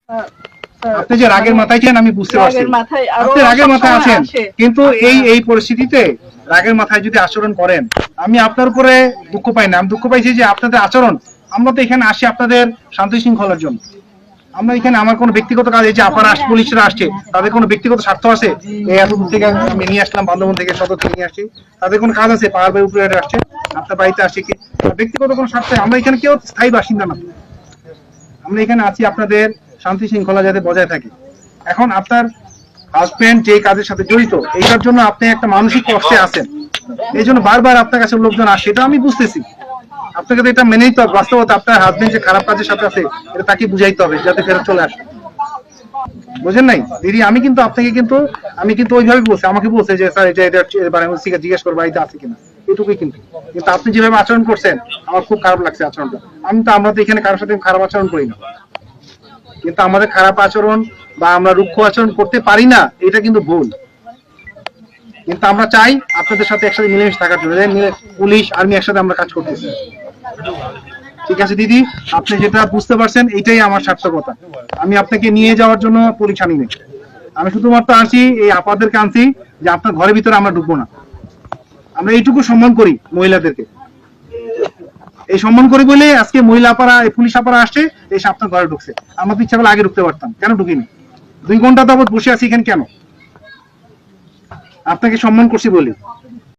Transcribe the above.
আপনি যে রাগের মাথায় ছিলেন আমি বুঝতে পারছি, আপনি রাগের মাথায় আছেন, কিন্তু এই পরিস্থিতিতে রাগের মাথায় যদি আচরণ করেন, আমি আপনার উপরে দুঃখ পাই না, আমি দুঃখ পাইছি যে আপনাদের আচরণ। আমরা তো এখানে আসি আপনাদের শান্তি শৃঙ্খলার জন্য। আমরা এখানে আমার কোনো ব্যক্তিগত কাজ, এই যে আপার পুলিশরা আসছে তাদের কোনো ব্যক্তিগত স্বার্থ আছে? এই এত দূর থেকে আমি নিয়ে আসলাম, বান্ধবন থেকে সদর থেকে নিয়ে আসছি, তাদের কোনো কাজ আছে? পাহাড় উপরে আসছে, আপনার বাড়িতে আসছে কি ব্যক্তিগত কোনো স্বার্থে? আমরা এখানে কেউ স্থায়ী বাসিন্দা না, আমরা এখানে আছি আপনাদের শান্তি শৃঙ্খলা যাতে বজায় থাকে। এখন আপনার হাজবেন্ড যে কাজের সাথে জড়িত, এইটার জন্য আপনি একটা মানসিক কষ্টে আছেন, এই জন্য বারবার আপনার কাছে লোকজন আসে, এটা আমি বুঝতেছি। আপনাকে তো এটা মেনেই তো বাস্তবতা, আপনার হাজবেন্ড যে খারাপ কাজের সাথে আছে এটা তাকে বুঝাইতে হবে যাতে ফেরত চলে আসে। বুঝেন নাই দিদি? আমি কিন্তু আপনাকে আমি কিন্তু ওইভাবে বলছি, আমাকে বলছে যে স্যার এটা জিজ্ঞেস করবো বাড়িতে আছে কিনা, এটুকুই। কিন্তু কিন্তু আপনি যেভাবে আচরণ করছেন আমার খুব খারাপ লাগছে আচরণটা। আমরা তো এখানে কারোর সাথে খারাপ আচরণ করি না, কিন্তু আমাদের খারাপ আচরণ বা আমরা রুক্ষ আচরণ করতে পারি না, এটা কিন্তু ভুল। কিন্তু আমরা চাই আপনাদের সাথে একসাথে মিলেমিশে থাকার জন্য, পুলিশ আর্মি একসাথে আমরা কাজ করতেছি। ঠিক আছে দিদি, আপনি যেটা বুঝতে পারছেন এটাই আমার সার্থকতা। আমি আপনাকে নিয়ে যাওয়ার জন্য পুলিশ আনি নাই, আমি শুধুমাত্র আনছি এই আপাদেরকে আনছি যে আপনার ঘরের ভিতরে আমরা ঢুকবো না। আমরা এইটুকু সম্মান করি মহিলাদেরকে, এই সম্মান করি বলে আজকে মহিলা আপারা, পুলিশ আপারা আসছে, এসে আপনার ঘরে ঢুকছে। আমরা তো ইচ্ছা করলে আগে ঢুকতে পারতাম, কেন ঢুকিনি? 2 ঘন্টা যাবত বসে আছি এখানে কেন? আপনাকে সম্মান করছি বলি।